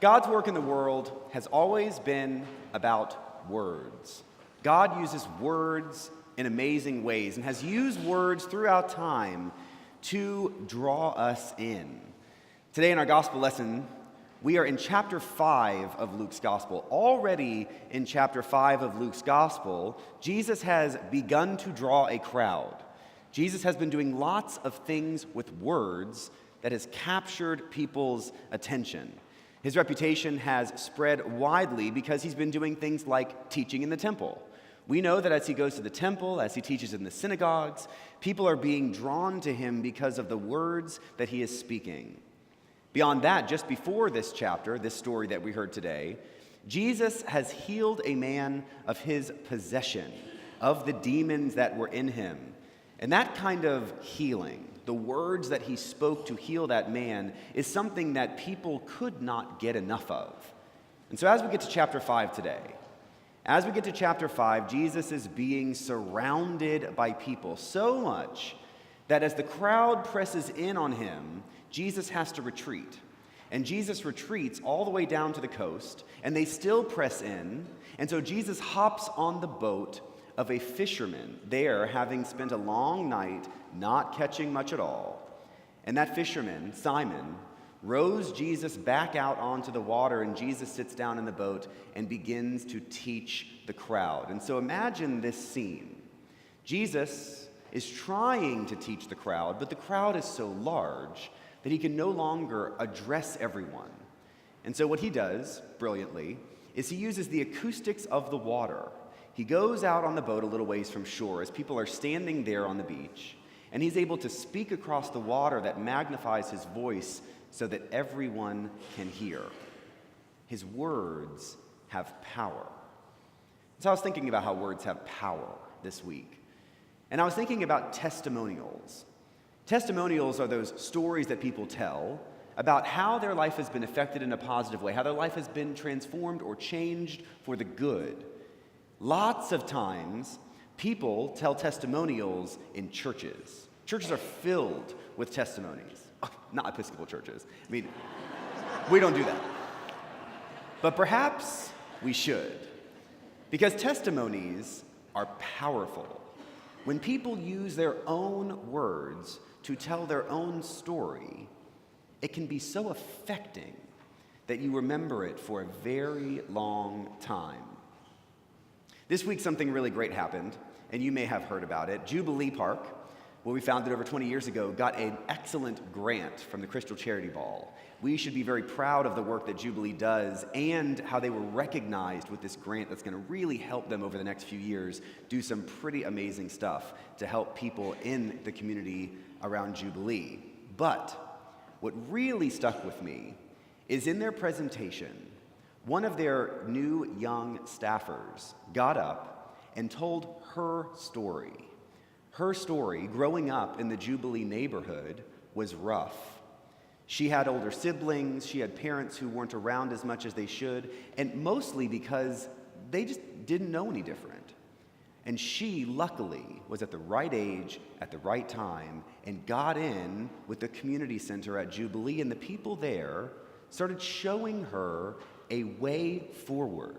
God's work in the world has always been about words. God uses words in amazing ways and has used words throughout time to draw us in. Today in our gospel lesson, we are in chapter 5 of Luke's gospel. Already in chapter 5 of Luke's gospel, Jesus has begun to draw a crowd. Jesus has been doing lots of things with words that has captured people's attention. His reputation has spread widely because he's been doing things like teaching in the temple. We know that as he goes to the temple, as he teaches in the synagogues, people are being drawn to him because of the words that he is speaking. Beyond that, just before this chapter, this story that we heard today, Jesus has healed a man of his possession, of the demons that were in him. And that kind of healing, the words that he spoke to heal that man, is something that people could not get enough of. And so as we get to chapter 5 today, Jesus is being surrounded by people so much that as the crowd presses in on him, Jesus has to retreat. And Jesus retreats all the way down to the coast, and they still press in. And so Jesus hops on the boat of a fisherman there, having spent a long night not catching much at all. And that fisherman, Simon, rows Jesus back out onto the water, and Jesus sits down in the boat and begins to teach the crowd. And so imagine this scene. Jesus is trying to teach the crowd, but the crowd is so large that he can no longer address everyone. And so what he does, brilliantly, is he uses the acoustics of the water. He goes out on the boat a little ways from shore as people are standing there on the beach, and he's able to speak across the water that magnifies his voice so that everyone can hear. His words have power. So I was thinking about how words have power this week. And I was thinking about testimonials. Testimonials are those stories that people tell about how their life has been affected in a positive way, how their life has been transformed or changed for the good. Lots of times, people tell testimonials in churches. Churches are filled with testimonies. Not Episcopal churches. I mean, we don't do that. But perhaps we should. Because testimonies are powerful. When people use their own words to tell their own story, it can be so affecting that you remember it for a very long time. This week, something really great happened, and you may have heard about it. Jubilee Park, where we founded over 20 years ago, got an excellent grant from the Crystal Charity Ball. We should be very proud of the work that Jubilee does and how they were recognized with this grant that's going to really help them over the next few years do some pretty amazing stuff to help people in the community around Jubilee. But what really stuck with me is in their presentation, one of their new young staffers got up and told her story. Her story, growing up in the Jubilee neighborhood, was rough. She had older siblings, she had parents who weren't around as much as they should, and mostly because they just didn't know any different. And she, luckily, was at the right age, at the right time, and got in with the community center at Jubilee, and the people there started showing her a way forward,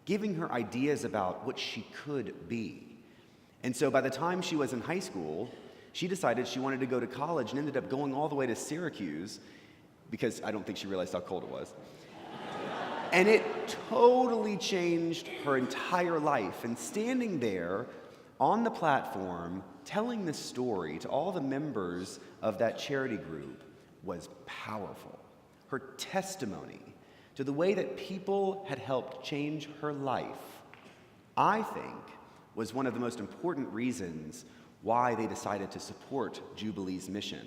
giving her ideas about what she could be. And so by the time she was in high school, she decided she wanted to go to college and ended up going all the way to Syracuse because I don't think she realized how cold it was. And it totally changed her entire life. And standing there on the platform, telling this story to all the members of that charity group was powerful. Her testimony to the way that people had helped change her life, I think, was one of the most important reasons why they decided to support Jubilee's mission.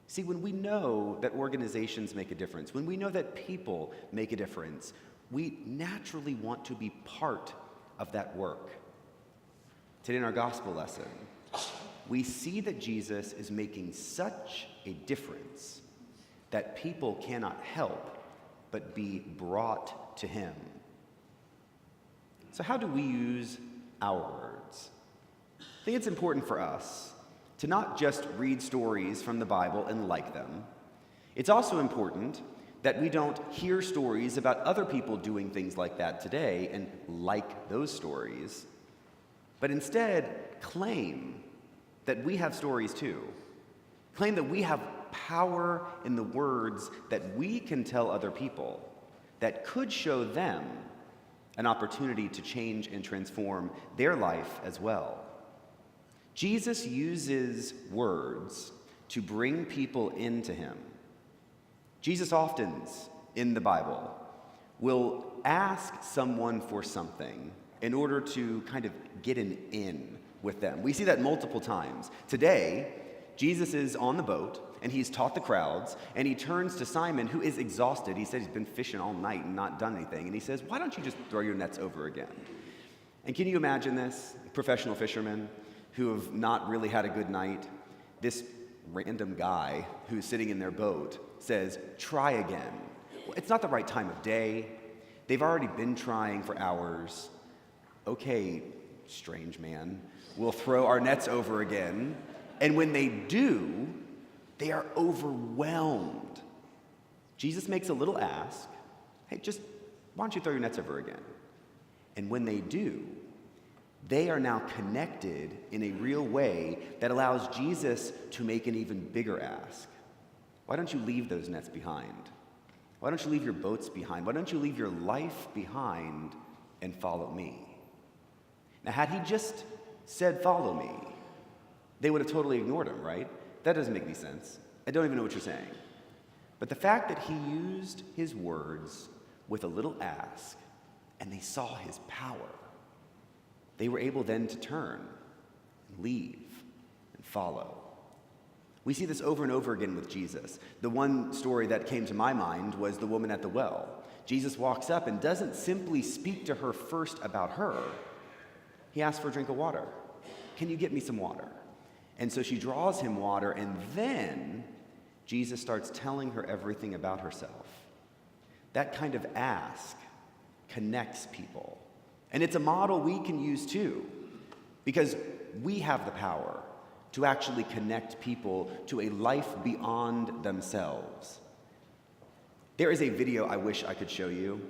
See, when we know that organizations make a difference, when we know that people make a difference, we naturally want to be part of that work. Today in our gospel lesson, we see that Jesus is making such a difference that people cannot help but be brought to him. So how do we use our words? I think it's important for us to not just read stories from the Bible and like them. It's also important that we don't hear stories about other people doing things like that today and like those stories, but instead claim that we have stories too. Claim that we have power in the words that we can tell other people that could show them an opportunity to change and transform their life as well. Jesus uses words to bring people into him. Jesus often, in the Bible, will ask someone for something in order to kind of get an in with them. We see that multiple times. Today, Jesus is on the boat, and he's taught the crowds, and he turns to Simon, who is exhausted. He said he's been fishing all night and not done anything. And he says, why don't you just throw your nets over again? And can you imagine this? Professional fishermen who have not really had a good night. This random guy who's sitting in their boat says, try again. Well, it's not the right time of day. They've already been trying for hours. Okay, strange man, we'll throw our nets over again. And when they do, they are overwhelmed. Jesus makes a little ask. Hey, just why don't you throw your nets over again? And when they do, they are now connected in a real way that allows Jesus to make an even bigger ask. Why don't you leave those nets behind? Why don't you leave your boats behind? Why don't you leave your life behind and follow me? Now, had he just said, follow me, they would have totally ignored him, right? That doesn't make any sense. I don't even know what you're saying. But the fact that he used his words with a little ask, and they saw his power, they were able then to turn and leave and follow. We see this over and over again with Jesus. The one story that came to my mind was the woman at the well. Jesus walks up and doesn't simply speak to her first about her. He asks for a drink of water. Can you get me some water? And so she draws him water, and then Jesus starts telling her everything about herself. That kind of ask connects people. And it's a model we can use too, because we have the power to actually connect people to a life beyond themselves. There is a video I wish I could show you,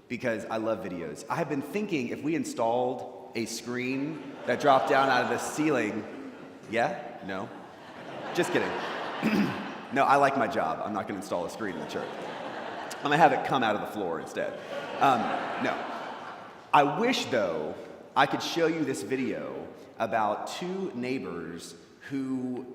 because I love videos. I have been thinking if we installed a screen that dropped down out of the ceiling. Yeah? No? Just kidding. No, I like my job. I'm not going to install a screen in the church. I'm going to have it come out of the floor instead. No. I wish, though, I could show you this video about two neighbors who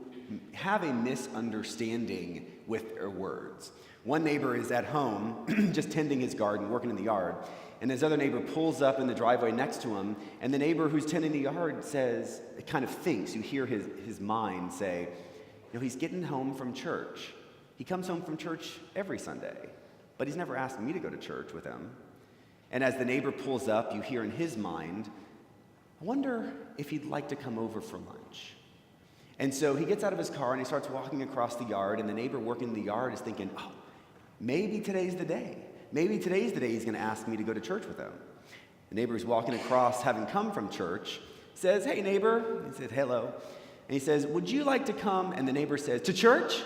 have a misunderstanding with their words. One neighbor is at home, just tending his garden, working in the yard, and his other neighbor pulls up in the driveway next to him, and the neighbor who's tending the yard says, it kind of thinks, you hear his mind say, you know, he's getting home from church. He comes home from church every Sunday, but he's never asked me to go to church with him. And as the neighbor pulls up, you hear in his mind, I wonder if he'd like to come over for lunch. And so he gets out of his car and he starts walking across the yard, and the neighbor working in the yard is thinking, oh, maybe today's the day. Maybe today's the day he's going to ask me to go to church with him. The neighbor who's walking across, having come from church, says, hey, neighbor. He said, hello. And he says, would you like to come? And the neighbor says, to church?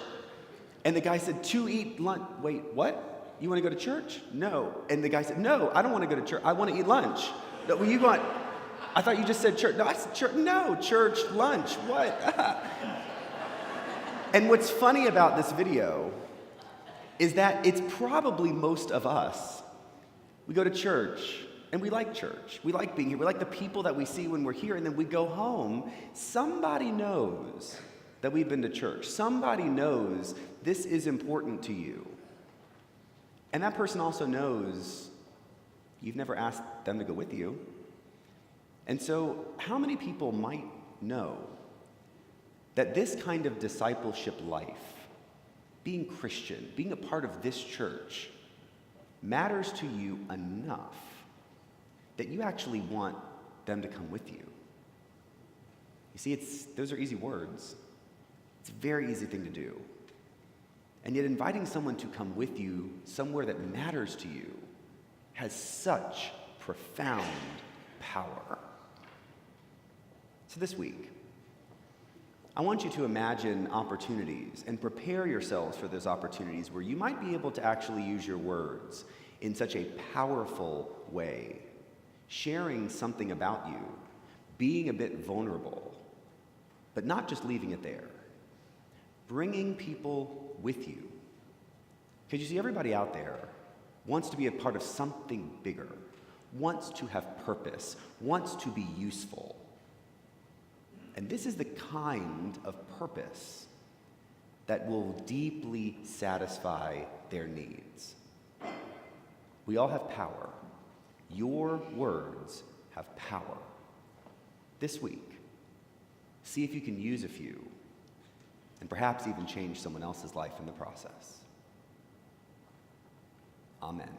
And the guy said, to eat lunch. Wait, what? You want to go to church? No. And the guy said, no, I don't want to go to church. I want to eat lunch. No, well, you want... I thought you just said church. No, I said church. No, church, lunch. What? And what's funny about this video is that it's probably most of us. We go to church, and we like church. We like being here. We like the people that we see when we're here, and then we go home. Somebody knows that we've been to church. Somebody knows this is important to you. And that person also knows you've never asked them to go with you. And so, how many people might know that this kind of discipleship life, being Christian, being a part of this church, matters to you enough that you actually want them to come with you? You see, those are easy words. It's a very easy thing to do. And yet inviting someone to come with you somewhere that matters to you has such profound power. So this week, I want you to imagine opportunities and prepare yourselves for those opportunities where you might be able to actually use your words in such a powerful way, sharing something about you, being a bit vulnerable, but not just leaving it there, bringing people with you. Because you see, everybody out there wants to be a part of something bigger, wants to have purpose, wants to be useful. And this is the kind of purpose that will deeply satisfy their needs. We all have power. Your words have power. This week, see if you can use a few and perhaps even change someone else's life in the process. Amen.